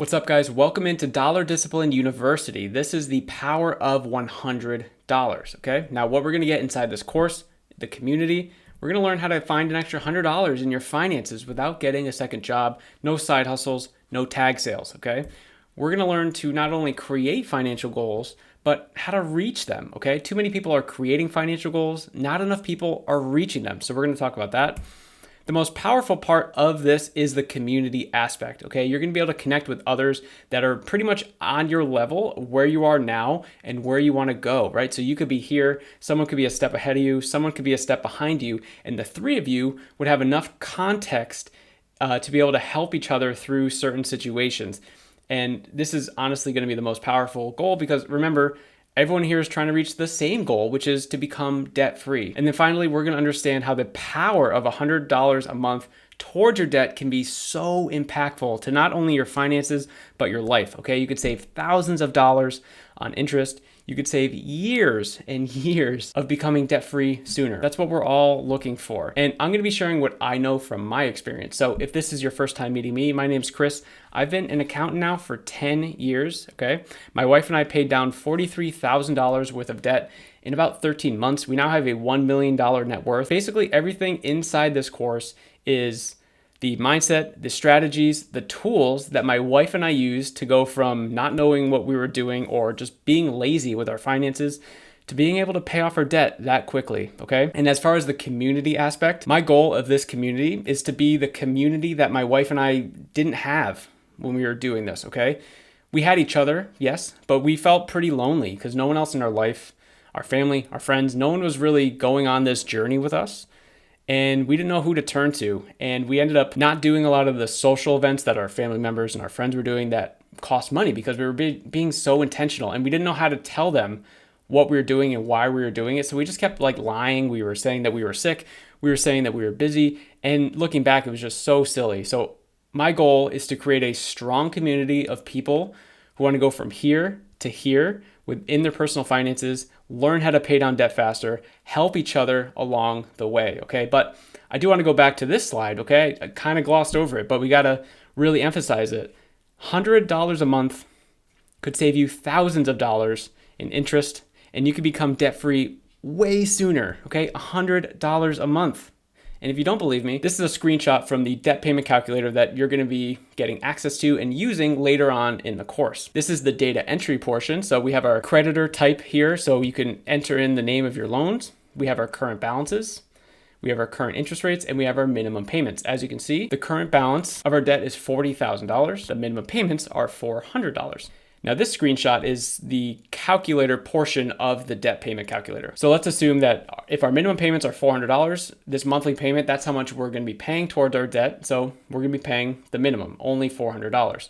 What's up, guys? Welcome into Dollar Discipline University. This is the power of $100. Okay, now what we're going to get inside this course, the community, we're going to learn how to find an extra $100 in your finances without getting a second job, no side hustles, no tag sales. Okay, we're going to learn to not only create financial goals, but how to reach them. Okay, too many people are creating financial goals, not enough people are reaching them. So we're going to talk about that. The most powerful part of this is the community aspect, okay? You're gonna be able to connect with others that are pretty much on your level, where you are now and where you wanna go, right? So you could be here, someone could be a step ahead of you, someone could be a step behind you, and the three of you would have enough context to be able to help each other through certain situations. And this is honestly gonna be the most powerful goal because remember, everyone here is trying to reach the same goal, which is to become debt-free. And then finally, we're going to understand how the power of $100 a month towards your debt can be so impactful to not only your finances, but your life, okay? You could save thousands of dollars on interest. You could save years and years of becoming debt-free sooner. That's what we're all looking for. And I'm gonna be sharing what I know from my experience. So if this is your first time meeting me, my name's Chris. I've been an accountant now for 10 years, okay? My wife and I paid down $43,000 worth of debt in about 13 months. We now have a $1 million net worth. Basically, everything inside this course is the mindset, the strategies, the tools that my wife and I use to go from not knowing what we were doing or just being lazy with our finances to being able to pay off our debt that quickly, okay? And as far as the community aspect, my goal of this community is to be the community that my wife and I didn't have when we were doing this, okay? We had each other, yes, but we felt pretty lonely because no one else in our life, our family, our friends, no one was really going on this journey with us. And we didn't know who to turn to. And we ended up not doing a lot of the social events that our family members and our friends were doing that cost money because we were being so intentional and we didn't know how to tell them what we were doing and why we were doing it. So we just kept like lying. We were saying that we were sick. We were saying that we were busy. And looking back, it was just so silly. So my goal is to create a strong community of people who want to go from here to here within their personal finances, learn how to pay down debt faster, help each other along the way, okay? But I do want to go back to this slide, okay? I kind of glossed over it, but we got to really emphasize it. $100 a month could save you thousands of dollars in interest, and you could become debt-free way sooner, okay? $100 a month. And if you don't believe me, this is a screenshot from the debt payment calculator that you're going to be getting access to and using later on in the course. This is the data entry portion. So we have our creditor type here. So you can enter in the name of your loans. We have our current balances. We have our current interest rates and we have our minimum payments. As you can see, the current balance of our debt is $40,000. The minimum payments are $400. Now this screenshot is the calculator portion of the debt payment calculator. So let's assume that if our minimum payments are $400, this monthly payment, that's how much we're gonna be paying towards our debt. So we're gonna be paying the minimum, only $400.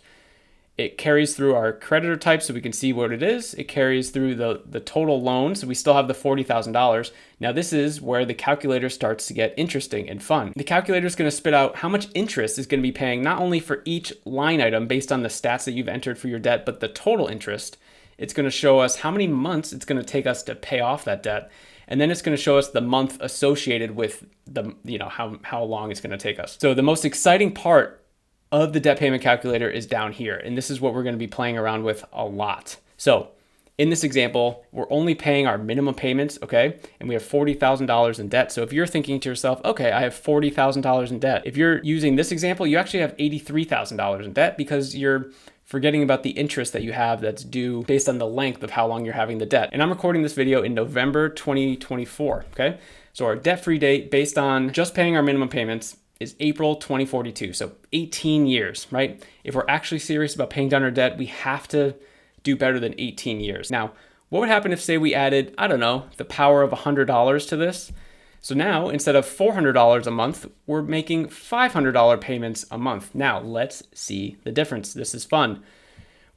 It carries through our creditor type so we can see what it is. It carries through the total loan, so we still have the $40,000. Now this is where the calculator starts to get interesting and fun. The calculator is going to spit out how much interest is going to be paying not only for each line item based on the stats that you've entered for your debt, but the total interest. It's going to show us how many months it's going to take us to pay off that debt. And then it's going to show us the month associated with the, how long it's going to take us. So the most exciting part of the debt payment calculator is down here. And this is what we're going to be playing around with a lot. So in this example, we're only paying our minimum payments, okay? And we have $40,000 in debt. So if you're thinking to yourself, okay, I have $40,000 in debt. If you're using this example, you actually have $83,000 in debt because you're forgetting about the interest that you have that's due based on the length of how long you're having the debt. And I'm recording this video in November 2024, okay? So our debt-free date based on just paying our minimum payments is April 2042, so 18 years, right? If we're actually serious about paying down our debt, we have to do better than 18 years. Now, what would happen if, say, we added, I don't know, the power of $100 to this? So now, instead of $400 a month, we're making $500 payments a month. Now, let's see the difference. This is fun.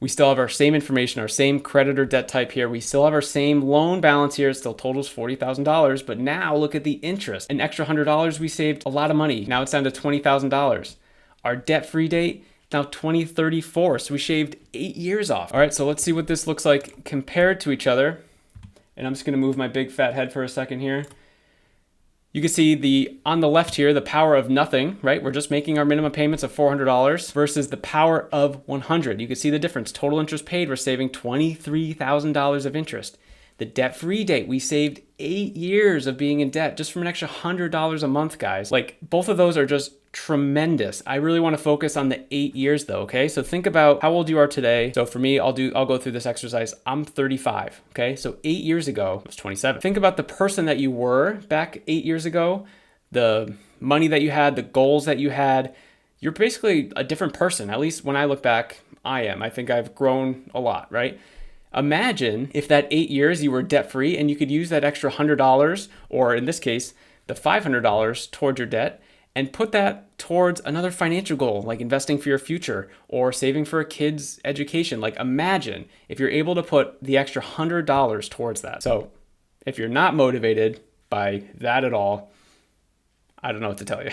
We still have our same information, our same creditor debt type here. We still have our same loan balance here. It still totals $40,000. But now look at the interest. An extra $100, we saved a lot of money. Now it's down to $20,000. Our debt-free date, now 2034. So we shaved 8 years off. All right, so let's see what this looks like compared to each other. And I'm just gonna move my big fat head for a second here. You can see on the left here, the power of nothing, right? We're just making our minimum payments of $400 versus the power of 100. You can see the difference. Total interest paid, we're saving $23,000 of interest. The debt-free date, we saved 8 years of being in debt just from an extra $100 a month, guys. Like, both of those are just tremendous. I really want to focus on the 8 years though, okay? So think about how old you are today. So for me, I'll go through this exercise. I'm 35, okay? So 8 years ago, I was 27. Think about the person that you were back 8 years ago, the money that you had, the goals that you had. You're basically a different person. At least when I look back, I am. I think I've grown a lot, right? Imagine if that 8 years you were debt-free and you could use that extra $100, or in this case, the $500 towards your debt, and put that towards another financial goal, like investing for your future or saving for a kid's education. Like, imagine if you're able to put the extra $100 towards that. So if you're not motivated by that at all, I don't know what to tell you.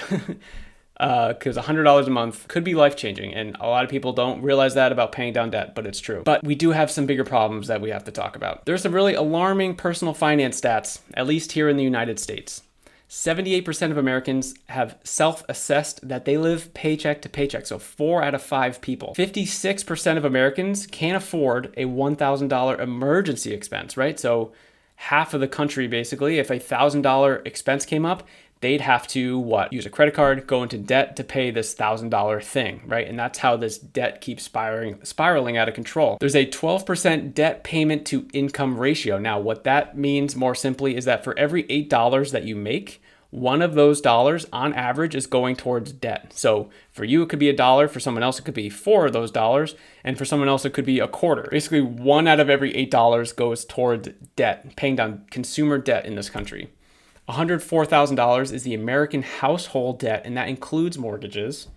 Because $100 a month could be life-changing, and a lot of people don't realize that about paying down debt, but it's true. But we do have some bigger problems that we have to talk about. There's some really alarming personal finance stats, at least here in the United States. 78% of Americans have self-assessed that they live paycheck to paycheck, so 4 out of 5 people. 56% of Americans can't afford a $1,000 emergency expense, right? So half of the country, basically, if a $1,000 expense came up, they'd have to use a credit card, go into debt to pay this $1,000 thing, right? And that's how this debt keeps spiraling out of control. There's a 12% debt payment to income ratio. Now, what that means more simply is that for every $8 that you make, one of those dollars on average is going towards debt. So for you, it could be $1. For someone else, it could be 4 of those dollars. And for someone else, it could be a quarter. Basically, 1 out of every $8 goes towards debt, paying down consumer debt in this country. $104,000 is the American household debt, and that includes mortgages.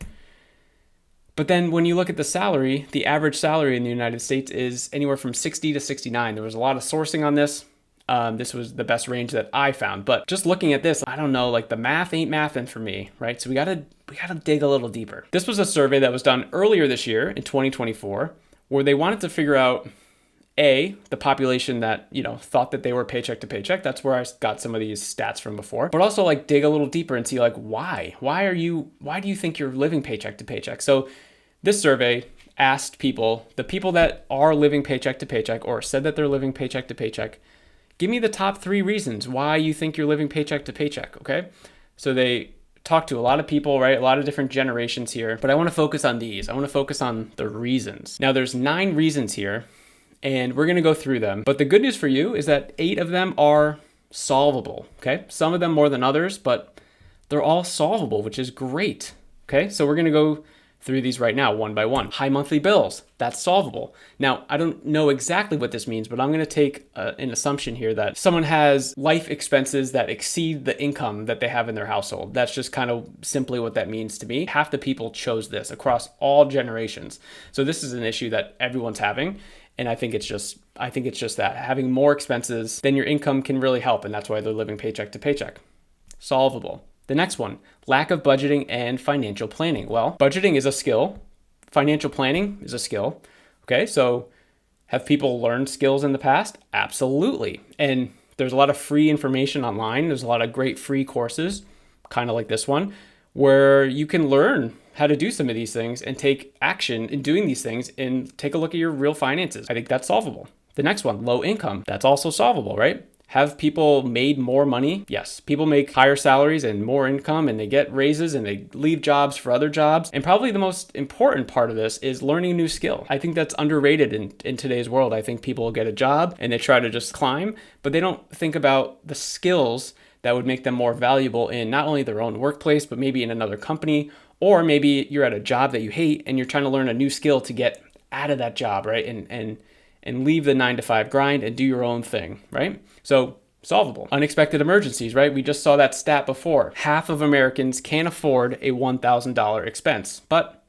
But then when you look at the salary, the average salary in the United States is anywhere from 60 to 69. There was a lot of sourcing on this. This was the best range that I found. But just looking at this, I don't know, like the math ain't mathin' for me, right? So we gotta dig a little deeper. This was a survey that was done earlier this year in 2024, where they wanted to figure out the population that, thought that they were paycheck to paycheck. That's where I got some of these stats from before. But also dig a little deeper and see why? Why do you think you're living paycheck to paycheck? So this survey asked the people that are living paycheck to paycheck or said that they're living paycheck to paycheck, give me the top 3 reasons why you think you're living paycheck to paycheck, okay? So they talked to a lot of people, right? A lot of different generations here, but I want to focus on these. I want to focus on the reasons. Now there's 9 reasons here, and we're going to go through them. But the good news for you is that 8 of them are solvable, okay? Some of them more than others, but they're all solvable, which is great, okay? So we're going to go through these right now, one by one. High monthly bills, that's solvable. Now, I don't know exactly what this means, but I'm going to take an assumption here that someone has life expenses that exceed the income that they have in their household. That's just kind of simply what that means to me. Half the people chose this across all generations. So this is an issue that everyone's having. And I think it's just that having more expenses than your income can really help. And that's why they're living paycheck to paycheck. Solvable. The next one, lack of budgeting and financial planning. Well, budgeting is a skill. Financial planning is a skill. Okay, so have people learned skills in the past? Absolutely. And there's a lot of free information online. There's a lot of great free courses, kind of like this one, where you can learn how to do some of these things and take action in doing these things and take a look at your real finances. I think that's solvable. The next one, low income. That's also solvable, right? Have people made more money? Yes. People make higher salaries and more income, and they get raises and they leave jobs for other jobs. And probably the most important part of this is learning a new skill. I think that's underrated in today's world. I think people get a job and they try to just climb, but they don't think about the skills that would make them more valuable in not only their own workplace, but maybe in another company. Or maybe you're at a job that you hate and you're trying to learn a new skill to get out of that job, right? And leave the 9-to-5 grind and do your own thing, right? So solvable. Unexpected emergencies, right? We just saw that stat before. Half of Americans can't afford a $1,000 expense, but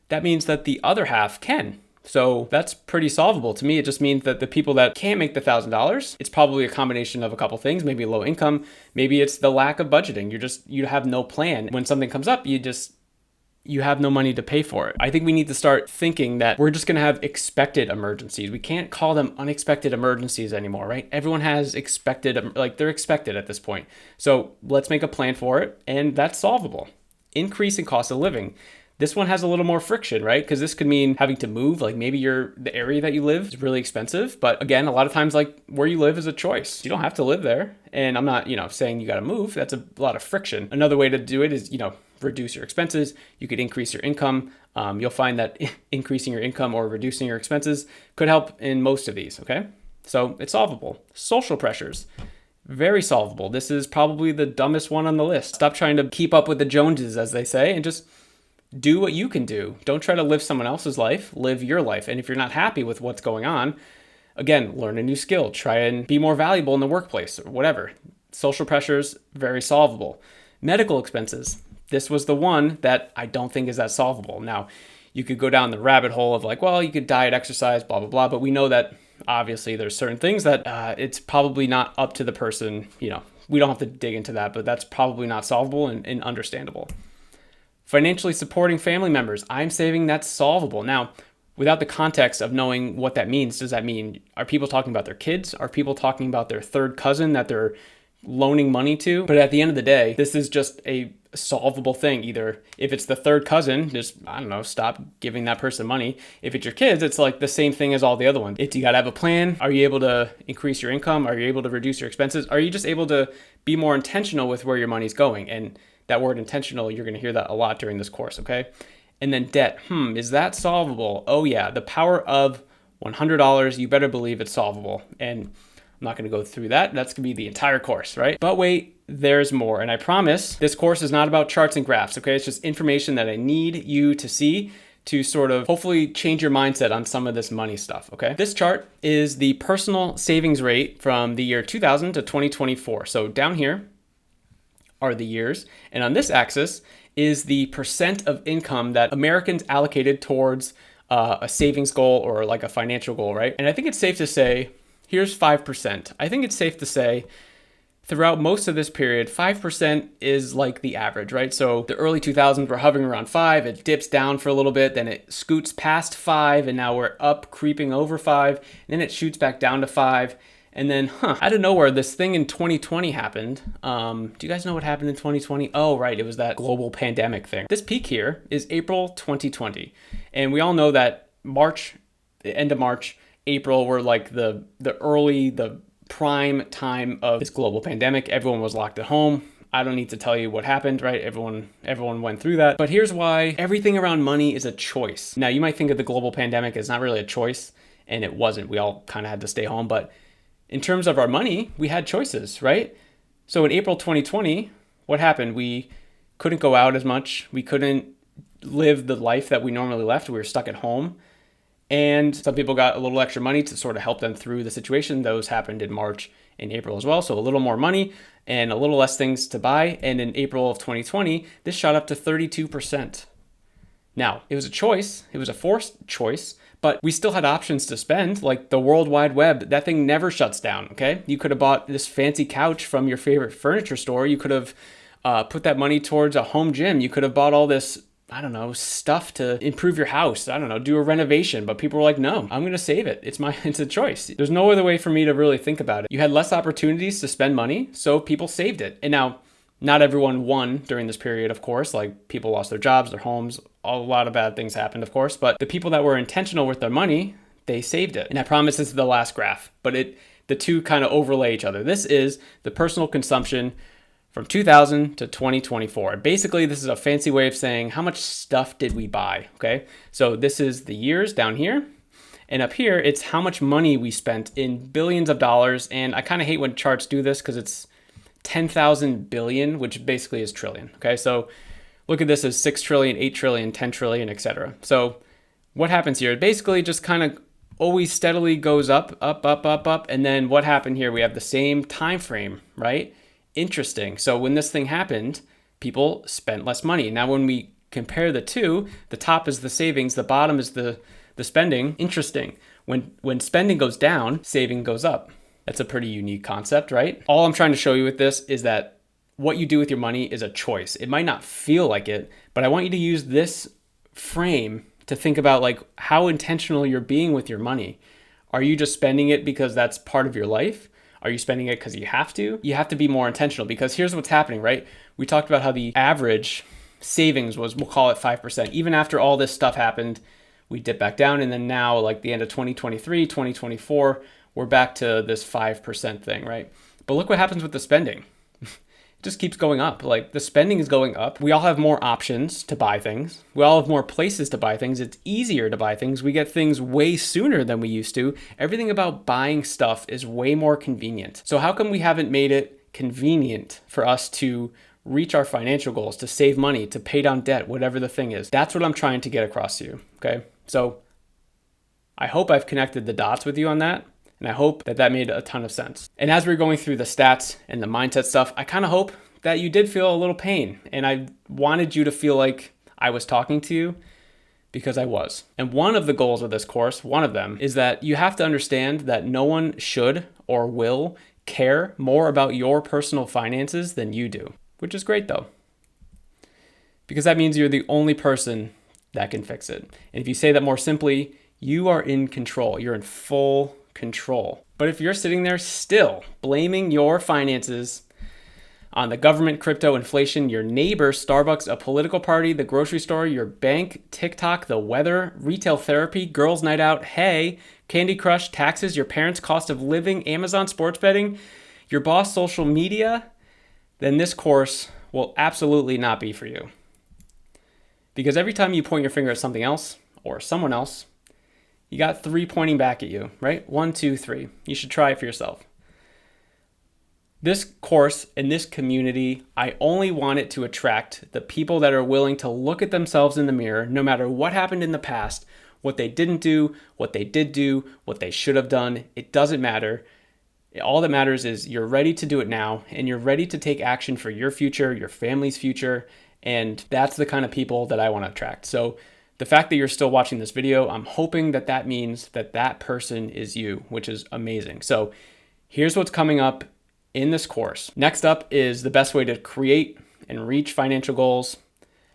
that means that the other half can. So that's pretty solvable. To me, it just means that the people that can't make the $1,000, it's probably a combination of a couple things, maybe low income, maybe it's the lack of budgeting. You have no plan. When something comes up, you just you have no money to pay for it. I think we need to start thinking that we're just going to have expected emergencies. We can't call them unexpected emergencies anymore, right? Everyone has expected, like they're expected at this point. So let's make a plan for it, and that's solvable. Increase in cost of living. This one has a little more friction, right? Because this could mean having to move. Like maybe the area that you live is really expensive, but again, a lot of times like where you live is a choice. You don't have to live there. And I'm not, saying you got to move. That's a lot of friction. Another way to do it is, reduce your expenses. You could increase your income. You'll find that increasing your income or reducing your expenses could help in most of these, okay? So it's solvable. Social pressures. Very solvable. This is probably the dumbest one on the list. Stop trying to keep up with the Joneses, as they say, and just do what you can do. Don't try to live someone else's life. Live your life. And if you're not happy with what's going on, again, learn a new skill. Try and be more valuable in the workplace or whatever. Social pressures, very solvable. Medical expenses. This was the one that I don't think is that solvable. Now, you could go down the rabbit hole of like, well, you could diet, exercise, blah, blah, blah. But we know that obviously there's certain things that it's probably not up to the person. We don't have to dig into that, but that's probably not solvable and understandable. Financially supporting family members. I'm saving, that's solvable. Now, without the context of knowing what that means, does that mean, are people talking about their kids? Are people talking about their third cousin that they're loaning money to? But at the end of the day, this is just a solvable thing. Either if it's the third cousin, just, stop giving that person money. If it's your kids, it's like the same thing as all the other ones. It's, you got to have a plan. Are you able to increase your income? Are you able to reduce your expenses? Are you just able to be more intentional with where your money's going? And that word intentional, you're going to hear that a lot during this course, okay? And then debt. Is that solvable? Oh yeah, the power of $100, you better believe it's solvable. And I'm not going to go through that. That's going to be the entire course, right? But wait, there's more. And I promise this course is not about charts and graphs, okay? It's just information that I need you to see to sort of hopefully change your mindset on some of this money stuff, okay? This chart is the personal savings rate from the year 2000 to 2024. So down here are the years. And on this axis is the percent of income that Americans allocated towards a savings goal or like a financial goal, right? And I think it's safe to say, here's 5%. I think it's safe to say throughout most of this period, 5% is like the average, right? So the early 2000s, we're hovering around 5, it dips down for a little bit, then it scoots past 5, and now we're up creeping over 5, and then it shoots back down to 5. And then, out of nowhere, this thing in 2020 happened. Do you guys know what happened in 2020? Oh, right. It was that global pandemic thing. This peak here is April 2020. And we all know that the end of March, April were like the prime time of this global pandemic. Everyone was locked at home. I don't need to tell you what happened, right? Everyone went through that. But here's why everything around money is a choice. Now, you might think of the global pandemic as not really a choice, and it wasn't. We all kind of had to stay home, but in terms of our money, we had choices, right? So in April 2020, what happened? We couldn't go out as much. We couldn't live the life that we normally left. We were stuck at home. And some people got a little extra money to sort of help them through the situation. Those happened in March and April as well. So a little more money and a little less things to buy. And in April of 2020, this shot up to 32%. Now, it was a choice. It was a forced choice. But we still had options to spend, like the World Wide Web. That thing never shuts down, okay? You could have bought this fancy couch from your favorite furniture store. You could have put that money towards a home gym. You could have bought all this, stuff to improve your house. Do a renovation. But people were like, no, I'm going to save it. It's a choice. There's no other way for me to really think about it. You had less opportunities to spend money, so people saved it. And now, not everyone won during this period, of course. Like people lost their jobs, their homes, a lot of bad things happened, of course. But the people that were intentional with their money, they saved it. And I promise this is the last graph, but the two kind of overlay each other. This is the personal consumption from 2000 to 2024. Basically, this is a fancy way of saying how much stuff did we buy, okay? So this is the years down here. And up here, it's how much money we spent in billions of dollars. And I kind of hate when charts do this because it's 10,000 billion, which basically is trillion. Okay, so look at this as 6 trillion, 8 trillion, 10 trillion, etc. So what happens here? It basically just kind of always steadily goes up, up, up, up, up. And then what happened here? We have the same time frame, right? Interesting. So when this thing happened, people spent less money. Now, when we compare the two, the top is the savings, the bottom is the spending. Interesting. When spending goes down, saving goes up. That's a pretty unique concept, right? All I'm trying to show you with this is that what you do with your money is a choice. It might not feel like it, but I want you to use this frame to think about like how intentional you're being with your money. Are you just spending it because that's part of your life? Are you spending it because you have to? You have to be more intentional, because here's what's happening, right? We talked about how the average savings was, we'll call it 5%. Even after all this stuff happened, we dipped back down. And then now, like the end of 2023, 2024, we're back to this 5% thing, right? But look what happens with the spending. It just keeps going up. Like the spending is going up. We all have more options to buy things. We all have more places to buy things. It's easier to buy things. We get things way sooner than we used to. Everything about buying stuff is way more convenient. So how come we haven't made it convenient for us to reach our financial goals, to save money, to pay down debt, whatever the thing is? That's what I'm trying to get across to you, okay? So I hope I've connected the dots with you on that. And I hope that that made a ton of sense. And as we're going through the stats and the mindset stuff, I kind of hope that you did feel a little pain. And I wanted you to feel like I was talking to you, because I was. And one of the goals of this course, one of them, is that you have to understand that no one should or will care more about your personal finances than you do, which is great though, because that means you're the only person that can fix it. And if you say that more simply, you are in control. You're in full control. But if you're sitting there still blaming your finances on the government, crypto, inflation, your neighbor, Starbucks, a political party, the grocery store, your bank, TikTok, the weather, retail therapy, girls' night out, hey, Candy Crush, taxes, your parents' cost of living, Amazon sports betting, your boss' social media, then this course will absolutely not be for you. Because every time you point your finger at something else or someone else, you got 3 pointing back at you, right? 1, 2, 3. You should try it for yourself. This course and this community, I only want it to attract the people that are willing to look at themselves in the mirror, no matter what happened in the past, what they didn't do, what they did do, what they should have done. It doesn't matter. All that matters is you're ready to do it now, and you're ready to take action for your future, your family's future. And that's the kind of people that I want to attract. So the fact that you're still watching this video, I'm hoping that that means that that person is you, which is amazing. So here's what's coming up in this course. Next up is the best way to create and reach financial goals,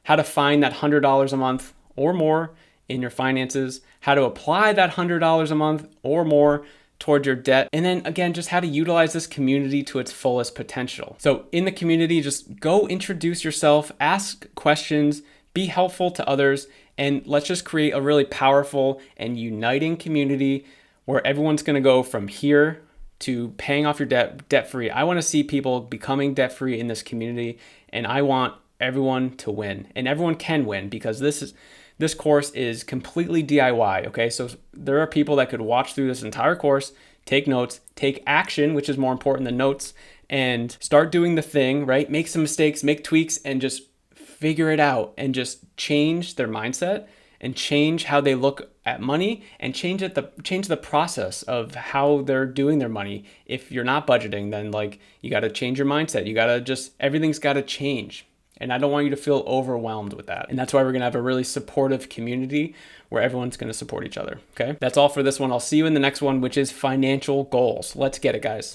how to find that $100 a month or more in your finances, how to apply that $100 a month or more toward your debt, and then again, just how to utilize this community to its fullest potential. So in the community, just go introduce yourself, ask questions, be helpful to others, and let's just create a really powerful and uniting community where everyone's going to go from here to paying off your debt debt-free. I want to see people becoming debt-free in this community, and I want everyone to win, and everyone can win, because this course is completely DIY, okay? So there are people that could watch through this entire course, take notes, take action, which is more important than notes, and start doing the thing, right? Make some mistakes, make tweaks, and just figure it out, and just change their mindset and change how they look at money, and change the process of how they're doing their money. If you're not budgeting, then like you got to change your mindset. You got to just, everything's got to change. And I don't want you to feel overwhelmed with that. And that's why we're going to have a really supportive community where everyone's going to support each other. Okay. That's all for this one. I'll see you in the next one, which is financial goals. Let's get it, guys.